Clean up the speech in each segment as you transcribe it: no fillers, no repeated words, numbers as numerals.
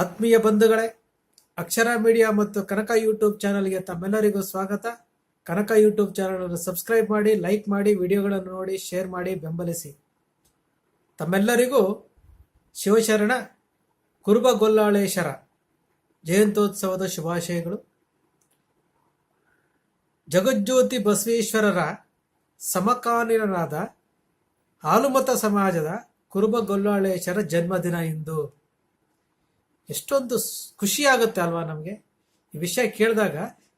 ಆತ್ಮೀಯ ಬಂಧುಗಳೇ, ಅಕ್ಷರ ಮೀಡಿಯಾ ಮತ್ತು ಕನಕ ಯೂಟ್ಯೂಬ್ ಚಾನಲ್ಗೆ ತಮ್ಮೆಲ್ಲರಿಗೂ ಸ್ವಾಗತ. ಕನಕ ಯೂಟ್ಯೂಬ್ ಚಾನಲ್ ಸಬ್ಸ್ಕ್ರೈಬ್ ಮಾಡಿ, ಲೈಕ್ ಮಾಡಿ, ವಿಡಿಯೋಗಳನ್ನು ನೋಡಿ, ಶೇರ್ ಮಾಡಿ, ಬೆಂಬಲಿಸಿ. ತಮ್ಮೆಲ್ಲರಿಗೂ ಶಿವಶರಣ ಕುರುಬಗೊಲ್ಲಾಳೇಶ್ವರ ಜಯಂತ್ಯೋತ್ಸವದ ಶುಭಾಶಯಗಳು. ಜಗಜ್ಯೋತಿ ಬಸವೇಶ್ವರರ ಸಮಕಾಲೀನರಾದ ಹಾಲುಮತ ಸಮಾಜದ ಕುರುಬಗೊಲ್ಲಾಳೇಶ್ವರ ಜನ್ಮದಿನ ಇಂದು. ಎಷ್ಟೊಂದು ಖುಷಿ ಆಗುತ್ತೆ ಅಲ್ವಾ ನಮಗೆ ಈ ವಿಷಯ ಕೇಳಿದಾಗ,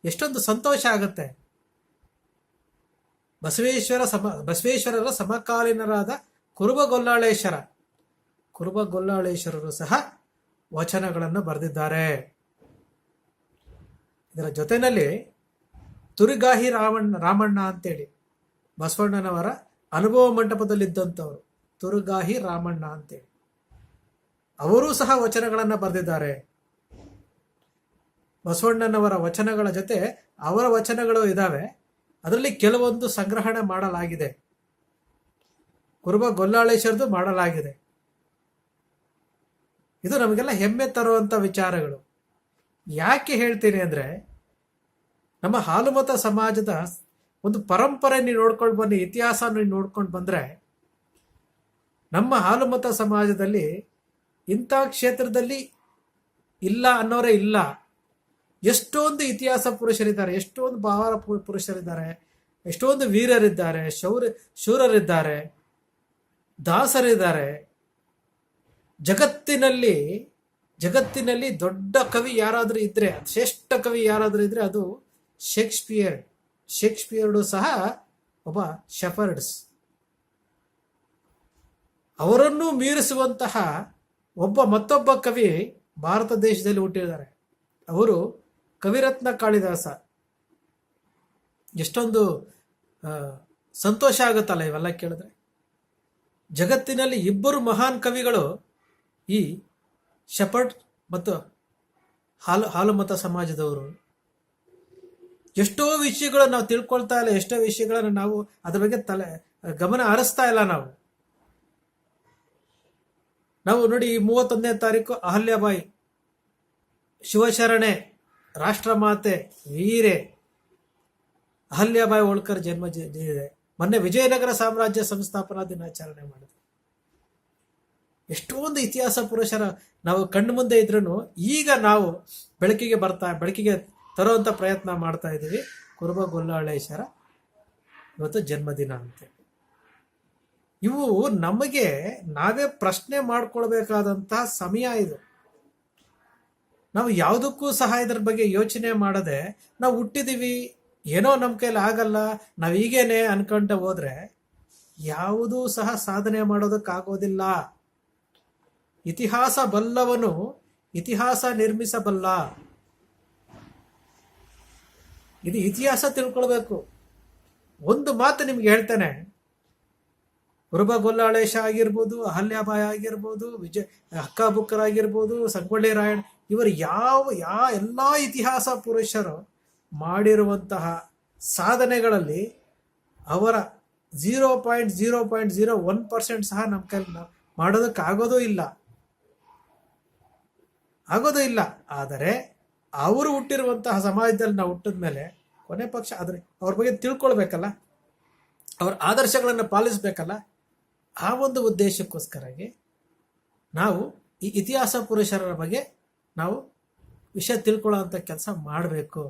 ಎಷ್ಟೊಂದು ಸಂತೋಷ ಆಗುತ್ತೆ. ಬಸವೇಶ್ವರರ ಸಮಕಾಲೀನರಾದ ಕುರುಬಗೊಲ್ಲಾಳೇಶ್ವರರು ಸಹ ವಚನಗಳನ್ನು ಬರೆದಿದ್ದಾರೆ. ಇದರ ಜೊತೆಯಲ್ಲಿ ತುರುಗಾಹಿ ರಾಮಣ್ಣ ಅಂತೇಳಿ ಬಸವಣ್ಣನವರ ಅನುಭವ ಮಂಟಪದಲ್ಲಿದ್ದಂಥವ್ರು, ತುರುಗಾಹಿ ರಾಮಣ್ಣ ಅಂತೇಳಿ ಅವರೂ ಸಹ ವಚನಗಳನ್ನು ಬರೆದಿದ್ದಾರೆ. ಬಸವಣ್ಣನವರ ವಚನಗಳ ಜೊತೆ ಅವರ ವಚನಗಳು ಇದ್ದಾವೆ. ಅದರಲ್ಲಿ ಕೆಲವೊಂದು ಸಂಗ್ರಹಣೆ ಮಾಡಲಾಗಿದೆ, ಕುರುಬಗೊಲ್ಲಾಳೇಶ್ವರದು ಮಾಡಲಾಗಿದೆ. ಇದು ನಮಗೆಲ್ಲ ಹೆಮ್ಮೆ ತರುವಂತ ವಿಚಾರಗಳು. ಯಾಕೆ ಹೇಳ್ತೀನಿ ಅಂದ್ರೆ, ನಮ್ಮ ಹಾಲುಮತ ಸಮಾಜದ ಒಂದು ಪರಂಪರೆ ನೀವು ನೋಡ್ಕೊಂಡು ಬನ್ನಿ, ಇತಿಹಾಸ ನೀವು ನೋಡ್ಕೊಂಡು ಬಂದ್ರೆ, ನಮ್ಮ ಹಾಲುಮತ ಸಮಾಜದಲ್ಲಿ ಇಂಥ ಕ್ಷೇತ್ರದಲ್ಲಿ ಇಲ್ಲ ಅನ್ನೋರೇ ಇಲ್ಲ. ಎಷ್ಟೊಂದು ಇತಿಹಾಸ ಪುರುಷರಿದ್ದಾರೆ, ಎಷ್ಟೊಂದು ಭಾವ ಪುರುಷರಿದ್ದಾರೆ, ಎಷ್ಟೊಂದು ವೀರರಿದ್ದಾರೆ, ಶೂರರಿದ್ದಾರೆ, ದಾಸರಿದ್ದಾರೆ. ಜಗತ್ತಿನಲ್ಲಿ ದೊಡ್ಡ ಕವಿ ಯಾರಾದರೂ ಇದ್ರೆ, ಶ್ರೇಷ್ಠ ಕವಿ ಯಾರಾದರೂ ಇದ್ರೆ ಅದು ಶೇಕ್ಸ್ಪಿಯರ್ಡು ಸಹ ಒಬ್ಬ ಶೆಫರ್ಡ್ಸ್. ಅವರನ್ನು ಮೀರಿಸುವಂತಹ ಮತ್ತೊಬ್ಬ ಕವಿ ಭಾರತ ದೇಶದಲ್ಲಿ ಹುಟ್ಟಿದ್ದಾರೆ. ಅವರು ಕವಿರತ್ನ ಕಾಳಿದಾಸ. ಎಷ್ಟೊಂದು ಸಂತೋಷ ಆಗುತ್ತಲ್ಲ ಇವೆಲ್ಲ ಕೇಳಿದ್ರೆ. ಜಗತ್ತಿನಲ್ಲಿ ಇಬ್ಬರು ಮಹಾನ್ ಕವಿಗಳು ಈ ಶೆಫರ್ಡ್ ಮತ್ತು ಹಾಲುಮತ ಸಮಾಜದವರು. ಎಷ್ಟೋ ವಿಷಯಗಳು ನಾವು ತಿಳ್ಕೊಳ್ತಾ ಇಲ್ಲ, ಎಷ್ಟೋ ವಿಷಯಗಳನ್ನು ನಾವು ಅದ್ರ ಬಗ್ಗೆ ಗಮನ ಹರಿಸ್ತಾ ಇಲ್ಲ. ನಾವು ನೋಡಿ, 31ನೇ ತಾರೀಕು ಅಹಲ್ಯಾಬಾಯಿ, ಶಿವಶರಣೆ, ರಾಷ್ಟ್ರಮಾತೆ, ವೀರೆ ಅಹಲ್ಯಾಬಾಯಿ ಹೋಳ್ಕರ್ ಜನ್ಮ ಇದೆ. ಮೊನ್ನೆ ವಿಜಯನಗರ ಸಾಮ್ರಾಜ್ಯ ಸಂಸ್ಥಾಪನಾ ದಿನಾಚರಣೆ ಮಾಡಿದೆ. ಎಷ್ಟೊಂದು ಇತಿಹಾಸ ಪುರುಷರ ನಾವು ಕಣ್ಣು ಮುಂದೆ ಇದ್ರೂ ಈಗ ನಾವು ಬೆಳಕಿಗೆ ತರುವಂತ ಪ್ರಯತ್ನ ಮಾಡ್ತಾ ಇದ್ದೀವಿ. ಕುರುಬಗೊಲ್ಲಾಳೇಶ್ವರ ಇವತ್ತು ಜನ್ಮದಿನ ಅಂತ. ಇವು ನಮಗೆ ನಾವೇ ಪ್ರಶ್ನೆ ಮಾಡ್ಕೊಳ್ಬೇಕಾದಂತಹ ಸಮಯ ಇದು. ನಾವು ಯಾವುದಕ್ಕೂ ಸಹ ಇದ್ರ ಬಗ್ಗೆ ಯೋಚನೆ ಮಾಡದೆ ನಾವು ಹುಟ್ಟಿದೀವಿ, ಏನೋ ನಮ್ಮ ಕೈಲಿ ಆಗಲ್ಲ, ನಾವು ಹೀಗೇನೆ ಅನ್ಕೊಂಡ ಹೋದ್ರೆ ಯಾವುದೂ ಸಹ ಸಾಧನೆ ಮಾಡೋದಕ್ಕಾಗೋದಿಲ್ಲ. ಇತಿಹಾಸ ಬಲ್ಲವನು ಇತಿಹಾಸ ನಿರ್ಮಿಸಬಲ್ಲ. ಇದು ಇತಿಹಾಸ ತಿಳ್ಕೊಳ್ಬೇಕು. ಒಂದು ಮಾತು ನಿಮ್ಗೆ ಹೇಳ್ತೇನೆ, ಕುರುಬಗೊಲ್ಲಾಳೇಶ ಆಗಿರ್ಬೋದು, ಅಹಲ್ಯಾಬಾಯಿ ಆಗಿರ್ಬೋದು, ಹಕ್ಕಾಬುಕ್ಕರ್ ಆಗಿರ್ಬೋದು, ಸಂಗೊಳ್ಳಿ ರಾಯಣ್ಣ, ಇವರು ಎಲ್ಲಾ ಇತಿಹಾಸ ಪುರುಷರು ಮಾಡಿರುವಂತಹ ಸಾಧನೆಗಳಲ್ಲಿ ಅವರ 0.01% ಸಹ ನಮ್ಮ ಕೈಲಿ ಮಾಡೋದಕ್ಕಾಗೋದೂ ಇಲ್ಲ. ಆದರೆ ಅವರು ಹುಟ್ಟಿರುವಂತಹ ಸಮಾಜದಲ್ಲಿ ನಾವು ಹುಟ್ಟಿದ ಮೇಲೆ ಕೊನೆ ಪಕ್ಷ ಅವ್ರ ಬಗ್ಗೆ ತಿಳ್ಕೊಳ್ಬೇಕಲ್ಲ, ಅವರ ಆದರ್ಶಗಳನ್ನು ಪಾಲಿಸ್ಬೇಕಲ್ಲ. ಆ ಒಂದು ಉದ್ದೇಶಕ್ಕೋಸ್ಕರವಾಗಿ ನಾವು ಈ ಇತಿಹಾಸ ಪುರುಷರ ಬಗ್ಗೆ ನಾವು ವಿಷಯ ತಿಳ್ಕೊಳ್ಳೋಂಥ ಕೆಲಸ ಮಾಡಬೇಕು.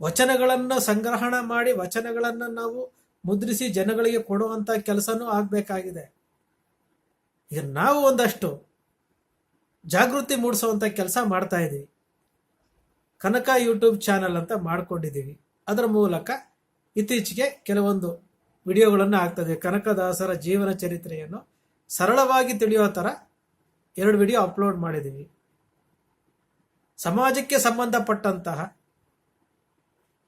ವಚನಗಳನ್ನು ಸಂಗ್ರಹಣ ಮಾಡಿ ವಚನಗಳನ್ನು ನಾವು ಮುದ್ರಿಸಿ ಜನಗಳಿಗೆ ಕೊಡುವಂಥ ಕೆಲಸನೂ ಆಗಬೇಕಾಗಿದೆ. ಈಗ ನಾವು ಒಂದಷ್ಟು ಜಾಗೃತಿ ಮೂಡಿಸುವಂಥ ಕೆಲಸ ಮಾಡ್ತಾ ಇದ್ದೀವಿ. ಕನಕ ಯೂಟ್ಯೂಬ್ ಚಾನಲ್ ಅಂತ ಮಾಡ್ಕೊಂಡಿದ್ದೀವಿ. ಅದರ ಮೂಲಕ ಇತ್ತೀಚೆಗೆ ಕೆಲವೊಂದು ವಿಡಿಯೋಗಳನ್ನು ಆಗ್ತದೆ. ಕನಕದಾಸರ ಜೀವನ ಚರಿತ್ರೆಯನ್ನು ಸರಳವಾಗಿ ತಿಳಿಯೋ ಥರ 2 ವಿಡಿಯೋ ಅಪ್ಲೋಡ್ ಮಾಡಿದ್ದೀವಿ. ಸಮಾಜಕ್ಕೆ ಸಂಬಂಧಪಟ್ಟಂತಹ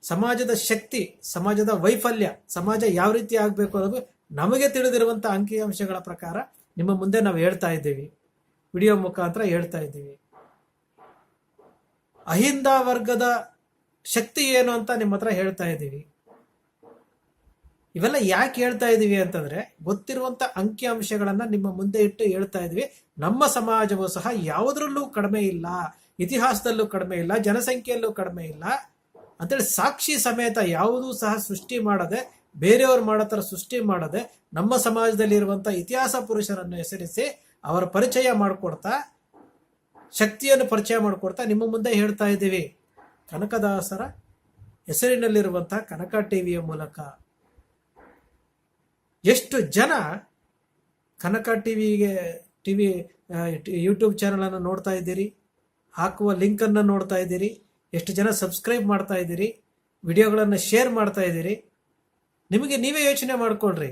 ಸಮಾಜದ ಶಕ್ತಿ, ಸಮಾಜದ ವೈಫಲ್ಯ, ಸಮಾಜ ಯಾವ ರೀತಿ ಆಗಬೇಕು ಅನ್ನೋದು ನಮಗೆ ತಿಳಿದಿರುವಂತಹ ಅಂಕಿಅಂಶಗಳ ಪ್ರಕಾರ ನಿಮ್ಮ ಮುಂದೆ ನಾವು ಹೇಳ್ತಾ ಇದ್ದೀವಿ, ವಿಡಿಯೋ ಮುಖಾಂತರ ಹೇಳ್ತಾ ಇದ್ದೀವಿ. ಅಹಿಂದ ವರ್ಗದ ಶಕ್ತಿ ಏನು ಅಂತ ನಿಮ್ಮ ಹತ್ರ ಹೇಳ್ತಾ ಇದ್ದೀವಿ. ಇವೆಲ್ಲ ಯಾಕೆ ಹೇಳ್ತಾ ಇದೀವಿ ಅಂತಂದ್ರೆ, ಗೊತ್ತಿರುವಂತ ಅಂಕಿ ಅಂಶಗಳನ್ನ ನಿಮ್ಮ ಮುಂದೆ ಇಟ್ಟು ಹೇಳ್ತಾ ಇದೀವಿ. ನಮ್ಮ ಸಮಾಜವು ಸಹ ಯಾವುದರಲ್ಲೂ ಕಡಿಮೆ ಇಲ್ಲ, ಇತಿಹಾಸದಲ್ಲೂ ಕಡಿಮೆ ಇಲ್ಲ, ಜನಸಂಖ್ಯೆಯಲ್ಲೂ ಕಡಿಮೆ ಇಲ್ಲ ಅಂತೇಳಿ ಸಾಕ್ಷಿ ಸಮೇತ ಯಾವುದೂ ಸಹ ಸೃಷ್ಟಿ ಮಾಡದೆ, ಬೇರೆಯವರು ಮಾಡೋ ತರ ಸೃಷ್ಟಿ ಮಾಡದೆ, ನಮ್ಮ ಸಮಾಜದಲ್ಲಿ ಇರುವಂತ ಇತಿಹಾಸ ಪುರುಷರನ್ನು ಹೆಸರಿಸಿ ಅವರ ಪರಿಚಯ ಮಾಡಿಕೊಡ್ತಾ, ಶಕ್ತಿಯನ್ನು ಪರಿಚಯ ಮಾಡಿಕೊಡ್ತಾ ನಿಮ್ಮ ಮುಂದೆ ಹೇಳ್ತಾ ಇದ್ದೀವಿ. ಕನಕದಾಸರ ಹೆಸರಿನಲ್ಲಿರುವಂತಹ ಕನಕ ಟಿವಿಯ ಮೂಲಕ ಎಷ್ಟು ಜನ ಕನಕ ಟಿವಿ ಯೂಟ್ಯೂಬ್ ಚಾನಲ್ ಅನ್ನು ನೋಡ್ತಾ ಇದ್ದೀರಿ, ಹಾಕುವ ಲಿಂಕ್ ಅನ್ನು ನೋಡ್ತಾ ಇದ್ದೀರಿ, ಎಷ್ಟು ಜನ ಸಬ್ಸ್ಕ್ರೈಬ್ ಮಾಡ್ತಾ ಇದ್ದೀರಿ, ವಿಡಿಯೋಗಳನ್ನು ಶೇರ್ ಮಾಡ್ತಾ ಇದ್ದೀರಿ. ನಿಮಗೆ ನೀವೇ ಯೋಚನೆ ಮಾಡ್ಕೊಳ್ರಿ.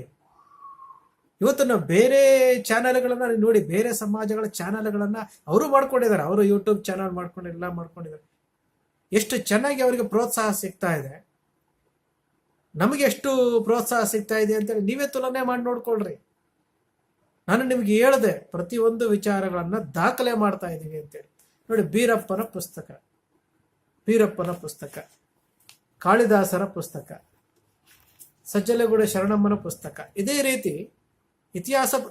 ಇವತ್ತು ನಾವು ಬೇರೆ ಚಾನಲ್ಗಳನ್ನ ನೋಡಿ, ಬೇರೆ ಸಮಾಜಗಳ ಚಾನಲ್ಗಳನ್ನ ಅವರು ಮಾಡ್ಕೊಂಡಿದ್ದಾರೆ, ಅವರು ಯೂಟ್ಯೂಬ್ ಚಾನಲ್ ಎಲ್ಲ ಮಾಡ್ಕೊಂಡಿದ್ದಾರೆ. ಎಷ್ಟು ಚೆನ್ನಾಗಿ ಅವರಿಗೆ ಪ್ರೋತ್ಸಾಹ ಸಿಗ್ತಾ ಇದೆ, ನಮಗೆ ಎಷ್ಟು ಪ್ರೋತ್ಸಾಹ ಸಿಗ್ತಾ ಇದೆ ಅಂತೇಳಿ ನೀವೇ ತುಲನೆ ಮಾಡಿ ನೋಡ್ಕೊಳ್ರಿ. ನಾನು ನಿಮ್ಗೆ ಹೇಳಿದೆ, ಪ್ರತಿಯೊಂದು ವಿಚಾರಗಳನ್ನ ದಾಖಲೆ ಮಾಡ್ತಾ ಇದ್ದೀವಿ ಅಂತೇಳಿ. ನೋಡಿ, ಬೀರಪ್ಪನ ಪುಸ್ತಕ, ಕಾಳಿದಾಸರ ಪುಸ್ತಕ, ಸಜ್ಜಲಗೂಡ ಶರಣಮ್ಮನ ಪುಸ್ತಕ, ಇದೇ ರೀತಿ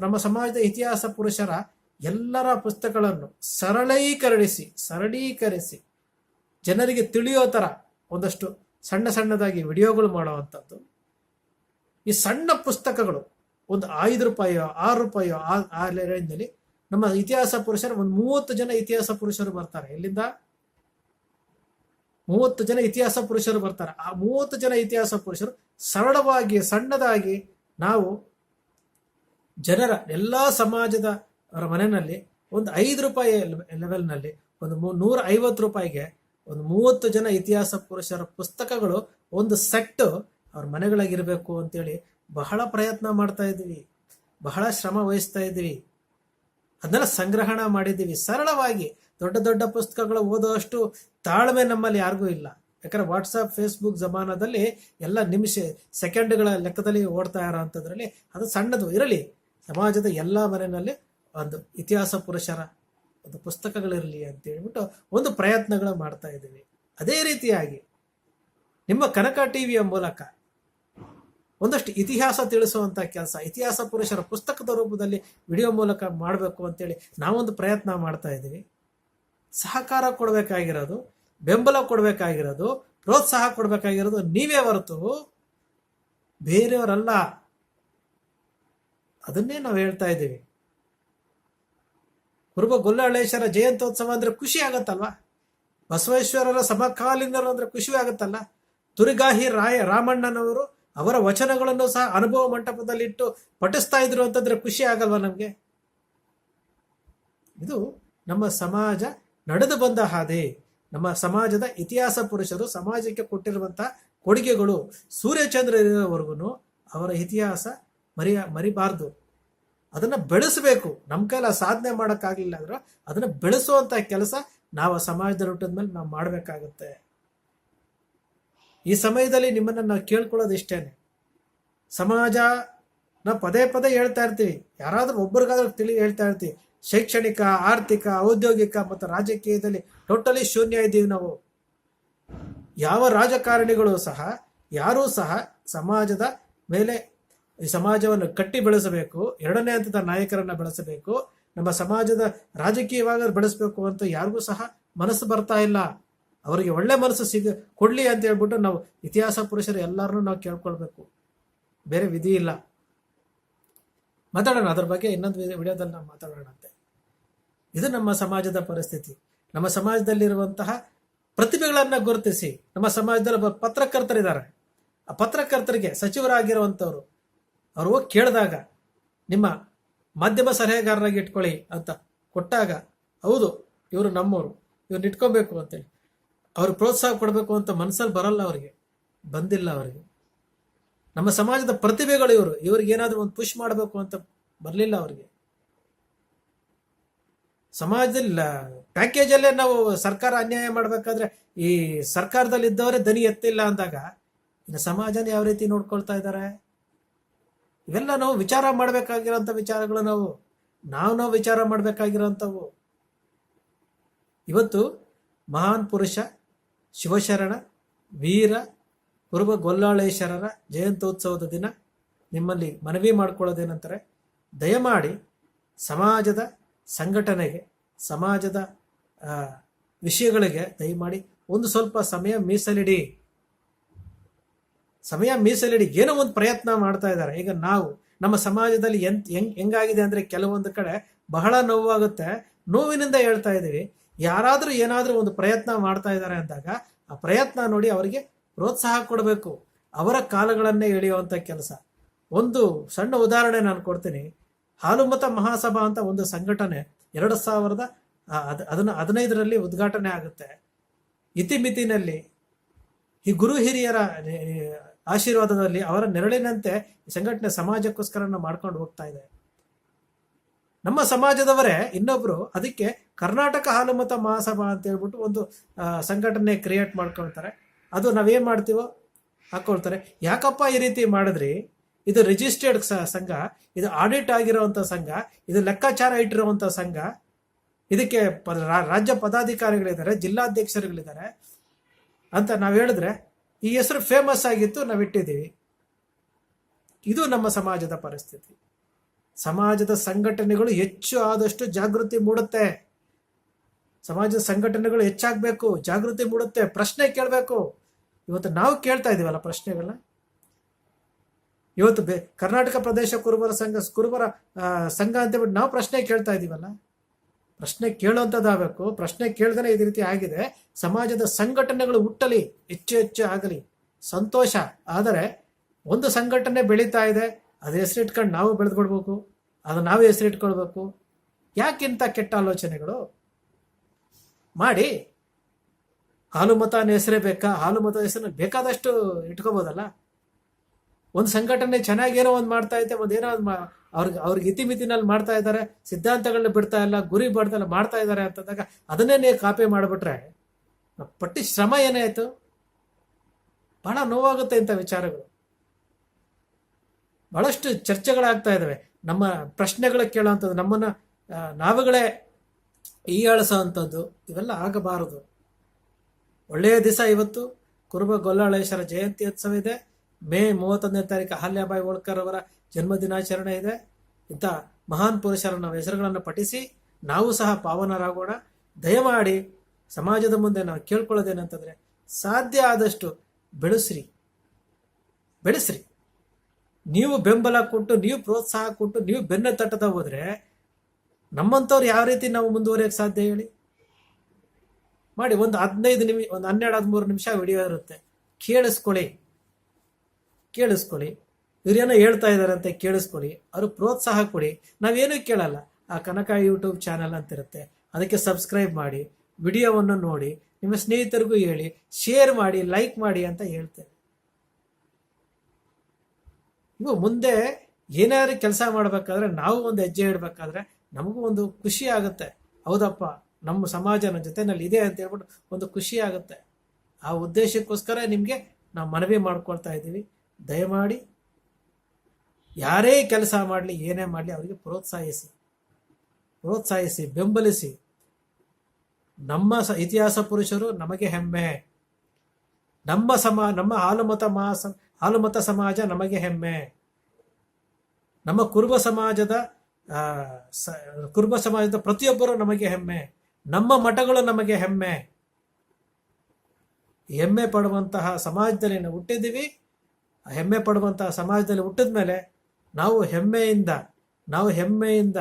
ನಮ್ಮ ಸಮಾಜದ ಇತಿಹಾಸ ಪುರುಷರ ಎಲ್ಲರ ಪುಸ್ತಕಗಳನ್ನು ಸರಳೀಕರಿಸಿ ಜನರಿಗೆ ತಿಳಿಯೋ ತರ ಒಂದಷ್ಟು ಸಣ್ಣದಾಗಿ ವಿಡಿಯೋಗಳು ಮಾಡುವಂಥದ್ದು. ಈ ಸಣ್ಣ ಪುಸ್ತಕಗಳು ಒಂದು 5 ರೂಪಾಯೋ 6 ರೂಪಾಯೋ ಆ ರೇಂಜಲ್ಲಿ ನಮ್ಮ ಇತಿಹಾಸ ಪುರುಷರು ಒಂದು 30 ಜನ ಇತಿಹಾಸ ಪುರುಷರು ಬರ್ತಾರೆ. ಎಲ್ಲಿಂದ 30 ಜನ ಇತಿಹಾಸ ಪುರುಷರು ಬರ್ತಾರೆ. ಆ 30 ಜನ ಇತಿಹಾಸ ಪುರುಷರು ಸರಳವಾಗಿ ಸಣ್ಣದಾಗಿ ನಾವು ಜನರ ಎಲ್ಲಾ ಸಮಾಜದ ಅವರ ಮನೆಯಲ್ಲಿ ಒಂದು 5 ರೂಪಾಯಿ ಲೆವೆಲ್ನಲ್ಲಿ ಒಂದು 150 ರೂಪಾಯಿಗೆ ಒಂದು 30 ಜನ ಇತಿಹಾಸ ಪುರುಷರ ಪುಸ್ತಕಗಳು ಒಂದು ಸೆಟ್ ಅವ್ರ ಮನೆಗಳಾಗಿರ್ಬೇಕು ಅಂತೇಳಿ ಬಹಳ ಪ್ರಯತ್ನ ಮಾಡ್ತಾ ಇದ್ದೀವಿ, ಬಹಳ ಶ್ರಮ ವಹಿಸ್ತಾ ಇದ್ದೀವಿ. ಅದನ್ನೆಲ್ಲ ಸಂಗ್ರಹಣ ಮಾಡಿದ್ದೀವಿ ಸರಳವಾಗಿ. ದೊಡ್ಡ ಪುಸ್ತಕಗಳು ಓದೋಷ್ಟು ತಾಳ್ಮೆ ನಮ್ಮಲ್ಲಿ ಯಾರಿಗೂ ಇಲ್ಲ. ಯಾಕಂದ್ರೆ ವಾಟ್ಸಪ್, ಫೇಸ್ಬುಕ್ ಜಮಾನದಲ್ಲಿ ಎಲ್ಲ ಸೆಕೆಂಡ್ಗಳ ಲೆಕ್ಕದಲ್ಲಿ ಓಡ್ತಾ ಇರೋ ಅಂಥದ್ರಲ್ಲಿ ಅದು ಸಣ್ಣದು ಇರಲಿ. ಸಮಾಜದ ಎಲ್ಲ ಮನೆಯಲ್ಲಿ ಒಂದು ಇತಿಹಾಸ ಪುರುಷರ ಒಂದು ಪುಸ್ತಕಗಳಿರಲಿ ಅಂತ ಹೇಳ್ಬಿಟ್ಟು ಒಂದು ಪ್ರಯತ್ನಗಳು ಮಾಡ್ತಾ ಇದ್ದೀವಿ. ಅದೇ ರೀತಿಯಾಗಿ ನಿಮ್ಮ ಕನಕ ಟಿವಿಯ ಮೂಲಕ ಒಂದಷ್ಟು ಇತಿಹಾಸ ತಿಳಿಸುವಂತ ಕೆಲಸ, ಇತಿಹಾಸ ಪುರುಷರ ಪುಸ್ತಕದ ರೂಪದಲ್ಲಿ ವಿಡಿಯೋ ಮೂಲಕ ಮಾಡಬೇಕು ಅಂತೇಳಿ ನಾವೊಂದು ಪ್ರಯತ್ನ ಮಾಡ್ತಾ ಇದ್ದೀವಿ. ಸಹಕಾರ ಕೊಡಬೇಕಾಗಿರೋದು, ಬೆಂಬಲ ಕೊಡಬೇಕಾಗಿರೋದು, ಪ್ರೋತ್ಸಾಹ ಕೊಡಬೇಕಾಗಿರೋದು ನೀವೇ ಹೊರತು ಬೇರೆಯವರಲ್ಲ. ಅದನ್ನೇ ನಾವು ಹೇಳ್ತಾ ಇದ್ದೀವಿ. ಕುರುಬ ಗೊಲ್ಲಹಳ್ಳೇಶ್ವರ ಜಯಂತ್ಯೋತ್ಸವ ಅಂದ್ರೆ ಖುಷಿ ಆಗತ್ತಲ್ವಾ? ಬಸವೇಶ್ವರರ ಸಮಕಾಲೀನರು ಅಂದ್ರೆ ಖುಷಿ ಆಗತ್ತಲ್ಲ? ತುರಿಗಾಹಿ ರಾಮಣ್ಣನವರು ಅವರ ವಚನಗಳನ್ನು ಸಹ ಅನುಭವ ಮಂಟಪದಲ್ಲಿಟ್ಟು ಪಠಿಸ್ತಾ ಇದ್ರು ಅಂತಂದ್ರೆ ಖುಷಿ ಆಗಲ್ವಾ ನಮ್ಗೆ? ಇದು ನಮ್ಮ ಸಮಾಜ ನಡೆದು ಬಂದ ಹಾದಿ. ನಮ್ಮ ಸಮಾಜದ ಇತಿಹಾಸ ಪುರುಷರು ಸಮಾಜಕ್ಕೆ ಕೊಟ್ಟಿರುವಂತಹ ಕೊಡುಗೆಗಳು ಸೂರ್ಯಚಂದ್ರ ಇರೋವರೆಗೂ ಅವರ ಇತಿಹಾಸ ಮರಿಬಾರ್ದು. ಅದನ್ನ ಬೆಳೆಸಬೇಕು. ನಮ್ಮ ಕೈಲ ಸಾಧನೆ ಮಾಡೋಕ್ಕಾಗಲಿಲ್ಲ ಅಂದ್ರೆ ಅದನ್ನ ಬೆಳೆಸುವಂತ ಕೆಲಸ ನಾವು ಸಮಾಜದ ಹುಟ್ಟಿದ ಮೇಲೆ ನಾವು ಮಾಡಬೇಕಾಗುತ್ತೆ. ಈ ಸಮಯದಲ್ಲಿ ನಿಮ್ಮನ್ನ ನಾವು ಕೇಳ್ಕೊಳ್ಳೋದು ಇಷ್ಟೇನೆ. ಸಮಾಜ ನಾವು ಪದೇ ಹೇಳ್ತಾ ಇರ್ತೀವಿ, ಯಾರಾದ್ರೂ ಒಬ್ಬರಿಗಾದ್ರೂ ಹೇಳ್ತಾ ಇರ್ತೀವಿ, ಶೈಕ್ಷಣಿಕ, ಆರ್ಥಿಕ, ಔದ್ಯೋಗಿಕ ಮತ್ತು ರಾಜಕೀಯದಲ್ಲಿ ಟೋಟಲಿ ಶೂನ್ಯ ಇದ್ದೀವಿ ನಾವು. ಯಾವ ರಾಜಕಾರಣಿಗಳು ಸಹ ಯಾರೂ ಸಹ ಸಮಾಜದ ಮೇಲೆ ಈ ಸಮಾಜವನ್ನು ಕಟ್ಟಿ ಬೆಳೆಸಬೇಕು, 2ನೇ ಹಂತದ ನಾಯಕರನ್ನ ಬೆಳೆಸಬೇಕು, ನಮ್ಮ ಸಮಾಜದ ರಾಜಕೀಯವಾಗಿ ಬೆಳೆಸಬೇಕು ಅಂತ ಯಾರಿಗೂ ಸಹ ಮನಸ್ಸು ಬರ್ತಾ ಇಲ್ಲ. ಅವರಿಗೆ ಒಳ್ಳೆ ಮನಸ್ಸು ಕೊಡ್ಲಿ ಅಂತ ಹೇಳ್ಬಿಟ್ಟು ನಾವು ಇತಿಹಾಸ ಪುರುಷರು ಎಲ್ಲರನ್ನೂ ನಾವು ಕೇಳ್ಕೊಳ್ಬೇಕು. ಬೇರೆ ವಿಧಿ ಇಲ್ಲ. ಮಾತಾಡೋಣ ಅದ್ರ ಬಗ್ಗೆ, ಇನ್ನೊಂದು ವಿಡಿಯೋದಲ್ಲಿ ನಾವು ಮಾತಾಡೋಣಂತೆ. ಇದು ನಮ್ಮ ಸಮಾಜದ ಪರಿಸ್ಥಿತಿ. ನಮ್ಮ ಸಮಾಜದಲ್ಲಿರುವಂತಹ ಪ್ರತಿಭೆಗಳನ್ನ ಗುರುತಿಸಿ, ನಮ್ಮ ಸಮಾಜದಲ್ಲಿ ಪತ್ರಕರ್ತರಿದ್ದಾರೆ, ಆ ಪತ್ರಕರ್ತರಿಗೆ ಸಚಿವರಾಗಿರುವಂಥವ್ರು ಅವ್ರು ಹೋಗಿ ಕೇಳಿದಾಗ ನಿಮ್ಮ ಮಾಧ್ಯಮ ಸಲಹೆಗಾರರಾಗಿ ಇಟ್ಕೊಳ್ಳಿ ಅಂತ ಕೊಟ್ಟಾಗ, ಹೌದು ಇವರು ನಮ್ಮವರು, ಇವ್ರನ್ನ ಇಟ್ಕೋಬೇಕು ಅಂತೇಳಿ ಅವ್ರು ಪ್ರೋತ್ಸಾಹ ಕೊಡಬೇಕು ಅಂತ ಮನಸ್ಸಲ್ಲಿ ಬರಲ್ಲ, ಅವರಿಗೆ ಬಂದಿಲ್ಲ. ಅವರಿಗೆ ನಮ್ಮ ಸಮಾಜದ ಪ್ರತಿಭೆಗಳು ಇವ್ರಿಗೆ ಏನಾದರೂ ಒಂದು ಪುಷ್ ಮಾಡಬೇಕು ಅಂತ ಬರಲಿಲ್ಲ ಅವರಿಗೆ. ಸಮಾಜದಲ್ಲಿ ಪ್ಯಾಕೇಜಲ್ಲೇ ನಾವು ಸರ್ಕಾರ ಅನ್ಯಾಯ ಮಾಡಬೇಕಾದ್ರೆ ಈ ಸರ್ಕಾರದಲ್ಲಿ ಇದ್ದವರೇ ದನಿ ಎತ್ತಿಲ್ಲ ಅಂದಾಗ ಇನ್ನು ಸಮಾಜನ ಯಾವ ರೀತಿ ನೋಡ್ಕೊಳ್ತಾ ಇದ್ದಾರೆ? ಇವೆಲ್ಲ ನಾವು ವಿಚಾರ ಮಾಡಬೇಕಾಗಿರೋಂಥ ವಿಚಾರಗಳು. ನಾವು ವಿಚಾರ ಮಾಡಬೇಕಾಗಿರೋಂಥವು. ಇವತ್ತು ಮಹಾನ್ ಪುರುಷ ಶಿವಶರಣ ವೀರ ಕುರುಬ ಗೊಲ್ಲಹಳ್ಳೇಶ್ವರರ ಜಯಂತ್ಯೋತ್ಸವದ ದಿನ. ನಿಮ್ಮಲ್ಲಿ ಮನವಿ ಮಾಡ್ಕೊಳ್ಳೋದೇನಂತಾರೆ, ದಯಮಾಡಿ ಸಮಾಜದ ಸಂಘಟನೆಗೆ, ಸಮಾಜದ ವಿಷಯಗಳಿಗೆ ದಯಮಾಡಿ ಒಂದು ಸ್ವಲ್ಪ ಸಮಯ ಮೀಸಲಿಡಿ. ಏನೋ ಒಂದು ಪ್ರಯತ್ನ ಮಾಡ್ತಾ ಇದ್ದಾರೆ. ಈಗ ನಾವು ನಮ್ಮ ಸಮಾಜದಲ್ಲಿ ಹೆಂಗಾಗಿದೆ ಅಂದ್ರೆ ಕೆಲವೊಂದು ಕಡೆ ಬಹಳ ನೋವಾಗುತ್ತೆ, ನೋವಿನಿಂದ ಹೇಳ್ತಾ ಇದ್ದೀವಿ. ಯಾರಾದರೂ ಏನಾದರೂ ಒಂದು ಪ್ರಯತ್ನ ಮಾಡ್ತಾ ಇದ್ದಾರೆ ಅಂದಾಗ ಆ ಪ್ರಯತ್ನ ನೋಡಿ ಅವರಿಗೆ ಪ್ರೋತ್ಸಾಹ ಕೊಡಬೇಕು, ಅವರ ಕಾಲಗಳನ್ನೇ ಎಳೆಯುವಂಥ ಕೆಲಸ. ಒಂದು ಸಣ್ಣ ಉದಾಹರಣೆ ನಾನು ಕೊಡ್ತೀನಿ. ಹಾಲುಮತ ಮಹಾಸಭಾ ಅಂತ ಒಂದು ಸಂಘಟನೆ 2015ರಲ್ಲಿ ಉದ್ಘಾಟನೆ ಆಗುತ್ತೆ. ಇತಿಮಿತಿನಲ್ಲಿ ಈ ಗುರು ಹಿರಿಯರ ಆಶೀರ್ವಾದದಲ್ಲಿ, ಅವರ ನೆರಳಿನಂತೆ ಈ ಸಂಘಟನೆ ಸಮಾಜಕ್ಕೋಸ್ಕರ ಮಾಡ್ಕೊಂಡು ಹೋಗ್ತಾ ಇದೆ. ನಮ್ಮ ಸಮಾಜದವರೇ ಇನ್ನೊಬ್ರು ಅದಕ್ಕೆ ಕರ್ನಾಟಕ ಹಾಲುಮತ ಮಹಾಸಭಾ ಅಂತ ಹೇಳ್ಬಿಟ್ಟು ಒಂದು ಸಂಘಟನೆ ಕ್ರಿಯೇಟ್ ಮಾಡ್ಕೊಳ್ತಾರೆ. ಅದು ನಾವೇನ್ ಮಾಡ್ತೀವೋ ಹಾಕೊಳ್ತಾರೆ. ಯಾಕಪ್ಪ ಈ ರೀತಿ ಮಾಡಿದ್ರಿ? ಇದು ರಿಜಿಸ್ಟರ್ಡ್ ಸಂಘ, ಇದು ಆಡಿಟ್ ಆಗಿರುವಂತ ಸಂಘ, ಇದು ಲೆಕ್ಕಾಚಾರ ಇಟ್ಟಿರುವಂತ ಸಂಘ, ಇದಕ್ಕೆ ರಾಜ್ಯ ಪದಾಧಿಕಾರಿಗಳಿದ್ದಾರೆ, ಜಿಲ್ಲಾಧ್ಯಕ್ಷರುಗಳಿದ್ದಾರೆ ಅಂತ ನಾವು ಹೇಳಿದ್ರೆ ಈ ಹೆಸರು ಫೇಮಸ್ ಆಗಿತ್ತು, ನಾವು ಇಟ್ಟಿದ್ದೀವಿ. ಇದು ನಮ್ಮ ಸಮಾಜದ ಪರಿಸ್ಥಿತಿ. ಸಮಾಜದ ಸಂಘಟನೆಗಳು ಹೆಚ್ಚು ಆದಷ್ಟು ಜಾಗೃತಿ ಮೂಡುತ್ತೆ. ಸಮಾಜದ ಸಂಘಟನೆಗಳು ಹೆಚ್ಚಾಗಬೇಕು, ಜಾಗೃತಿ ಮೂಡುತ್ತೆ, ಪ್ರಶ್ನೆ ಕೇಳಬೇಕು. ಇವತ್ತು ನಾವು ಕೇಳ್ತಾ ಇದೀವಲ್ಲ ಪ್ರಶ್ನೆಗಳನ್ನ. ಇವತ್ತು ಕರ್ನಾಟಕ ಪ್ರದೇಶ ಕುರುಬರ ಸಂಘ ಅಂತ ಬಿಟ್ಟು ನಾವು ಪ್ರಶ್ನೆ ಕೇಳ್ತಾ ಇದೀವಲ್ಲ. ಪ್ರಶ್ನೆ ಕೇಳುವಂಥದ್ದಾಗಬೇಕು. ಪ್ರಶ್ನೆ ಕೇಳ್ದೇ ಇದೇ ರೀತಿ ಆಗಿದೆ. ಸಮಾಜದ ಸಂಘಟನೆಗಳು ಹುಟ್ಟಲಿ, ಹೆಚ್ಚು ಆಗಲಿ, ಸಂತೋಷ. ಆದರೆ ಒಂದು ಸಂಘಟನೆ ಬೆಳೀತಾ ಇದೆ, ಅದು ಹೆಸರಿಟ್ಕೊಂಡು ನಾವು ಬೆಳೆದ್ಬಿಡ್ಬೇಕು, ಅದು ನಾವೇ ಹೆಸರಿಟ್ಕೊಳ್ಬೇಕು. ಯಾಕಿಂತ ಕೆಟ್ಟ ಆಲೋಚನೆಗಳು ಮಾಡಿ? ಹಾಲುಮತ ಹೆಸರೇ ಬೇಕಾ? ಹಾಲುಮತ ಹೆಸರು ಬೇಕಾದಷ್ಟು ಇಟ್ಕೋಬೋದಲ್ಲ. ಒಂದು ಸಂಘಟನೆ ಚೆನ್ನಾಗೇನೋ ಒಂದು ಮಾಡ್ತಾ ಇದೆ, ಒಂದೇನೋ ಒಂದು ಅವ್ರಿಗೆ ಇತಿಮಿತಿನಲ್ಲಿ ಮಾಡ್ತಾ ಇದ್ದಾರೆ, ಸಿದ್ಧಾಂತಗಳನ್ನ ಬಿಡ್ತಾ ಇಲ್ಲ, ಗುರಿ ಬಿಡ್ತಾ ಇಲ್ಲ, ಮಾಡ್ತಾ ಇದ್ದಾರೆ ಅಂತಂದಾಗ ಅದನ್ನೇ ನೀವು ಕಾಪಿ ಮಾಡಿಬಿಟ್ರೆ ಪಟ್ಟಿ ಶ್ರಮ ಏನಾಯ್ತು? ಬಹಳ ನೋವಾಗುತ್ತೆ ಇಂಥ ವಿಚಾರಗಳು. ಬಹಳಷ್ಟು ಚರ್ಚೆಗಳಾಗ್ತಾ ಇದಾವೆ. ನಮ್ಮ ಪ್ರಶ್ನೆಗಳ ಕೇಳೋವಂಥದ್ದು, ನಮ್ಮನ್ನ ನಾವುಗಳೇ ಹೀಯಾಳಿಸೋ ಅಂಥದ್ದು, ಇವೆಲ್ಲ ಆಗಬಾರದು. ಒಳ್ಳೆಯ ದಿವಸ ಇವತ್ತು ಕುರುಬ ಗೊಲ್ಲಾಳೇಶ್ವರ ಜಯಂತಿ ಉತ್ಸವ ಇದೆ. ಮೇ 31ನೇ ತಾರೀಕು ಅಹಲ್ಯಾಬಾಯಿ ಹೋಳ್ಕರ್ ಅವರ ಜನ್ಮದಿನಾಚರಣೆ ಇದೆ. ಇಂಥ ಮಹಾನ್ ಪುರುಷರ ನಾವು ಹೆಸರುಗಳನ್ನು ಪಠಿಸಿ ನಾವು ಸಹ ಪಾವನರಾಗೋಣ. ದಯಮಾಡಿ ಸಮಾಜದ ಮುಂದೆ ನಾವು ಕೇಳ್ಕೊಳ್ಳೋದೇನಂತಂದ್ರೆ, ಸಾಧ್ಯ ಆದಷ್ಟು ಬೆಳೆಸ್ರಿ. ನೀವು ಬೆಂಬಲ ಕೊಟ್ಟು, ನೀವು ಪ್ರೋತ್ಸಾಹ ಕೊಟ್ಟು, ನೀವು ಬೆನ್ನ ತಟ್ಟದ ಹೋದ್ರೆ ನಮ್ಮಂಥವ್ರು ಯಾವ ರೀತಿ ನಾವು ಮುಂದುವರಿಯಕ್ಕೆ ಸಾಧ್ಯ ಹೇಳಿ? ಮಾಡಿ. ಒಂದು 15 ನಿಮಿಷ, ಒಂದು 12-13 ನಿಮಿಷ ವಿಡಿಯೋ ಇರುತ್ತೆ, ಕೇಳಿಸ್ಕೊಳ್ಳಿ. ಇವ್ರೇನೋ ಹೇಳ್ತಾ ಇದಾರೆ ಅಂತ ಕೇಳಿಸ್ಕೊಳ್ಳಿ, ಅವ್ರು ಪ್ರೋತ್ಸಾಹ ಕೊಡಿ. ನಾವೇನೂ ಕೇಳಲ್ಲ. ಆ ಕನಕ ಯೂಟ್ಯೂಬ್ ಚಾನಲ್ ಅಂತ ಇರುತ್ತೆ, ಅದಕ್ಕೆ ಸಬ್ಸ್ಕ್ರೈಬ್ ಮಾಡಿ, ವಿಡಿಯೋವನ್ನು ನೋಡಿ, ನಿಮ್ಮ ಸ್ನೇಹಿತರಿಗೂ ಹೇಳಿ, ಶೇರ್ ಮಾಡಿ, ಲೈಕ್ ಮಾಡಿ ಅಂತ ಹೇಳ್ತೇವೆ. ಇವು ಮುಂದೆ ಏನಾದ್ರು ಕೆಲಸ ಮಾಡ್ಬೇಕಾದ್ರೆ, ನಾವು ಒಂದು ಹೆಜ್ಜೆ ಇಡ್ಬೇಕಾದ್ರೆ ನಮಗೂ ಒಂದು ಖುಷಿ ಆಗುತ್ತೆ. ಹೌದಪ್ಪ, ನಮ್ಮ ಸಮಾಜ ನನ್ನ ಜೊತೆನಲ್ಲಿ ಇದೆ ಅಂತ ಹೇಳ್ಬಿಟ್ಟು ಒಂದು ಖುಷಿ ಆಗುತ್ತೆ. ಆ ಉದ್ದೇಶಕ್ಕೋಸ್ಕರ ನಿಮಗೆ ನಾವು ಮನವಿ ಮಾಡ್ಕೊಳ್ತಾ ಇದ್ದೀವಿ. ದಯಮಾಡಿ ಯಾರೇ ಕೆಲಸ ಮಾಡಲಿ, ಏನೇ ಮಾಡಲಿ, ಅವರಿಗೆ ಪ್ರೋತ್ಸಾಹಿಸಿ, ಬೆಂಬಲಿಸಿ. ನಮ್ಮ ಇತಿಹಾಸ ಪುರುಷರು ನಮಗೆ ಹೆಮ್ಮೆ. ನಮ್ಮ ಹಾಲುಮತ ಸಮಾಜ ನಮಗೆ ಹೆಮ್ಮೆ. ನಮ್ಮ ಕುರುಬ ಸಮಾಜದ ಪ್ರತಿಯೊಬ್ಬರು ನಮಗೆ ಹೆಮ್ಮೆ. ನಮ್ಮ ಮಠಗಳು ನಮಗೆ ಹೆಮ್ಮೆ. ಹೆಮ್ಮೆ ಪಡುವಂತಹ ಸಮಾಜದಲ್ಲಿ ನಾವು ಹುಟ್ಟಿದ್ದೀವಿ. ಹೆಮ್ಮೆ ಪಡುವಂತಹ ಸಮಾಜದಲ್ಲಿ ಹುಟ್ಟಿದ ಮೇಲೆ ನಾವು ಹೆಮ್ಮೆಯಿಂದ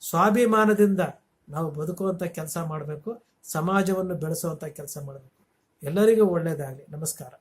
ಸ್ವಾಭಿಮಾನದಿಂದ ನಾವು ಬದುಕುವಂಥ ಕೆಲಸ ಮಾಡಬೇಕು. ಸಮಾಜವನ್ನು ಬೆಳೆಸುವಂಥ ಕೆಲಸ ಮಾಡಬೇಕು. ಎಲ್ಲರಿಗೂ ಒಳ್ಳೆಯದಾಗಲಿ. ನಮಸ್ಕಾರ.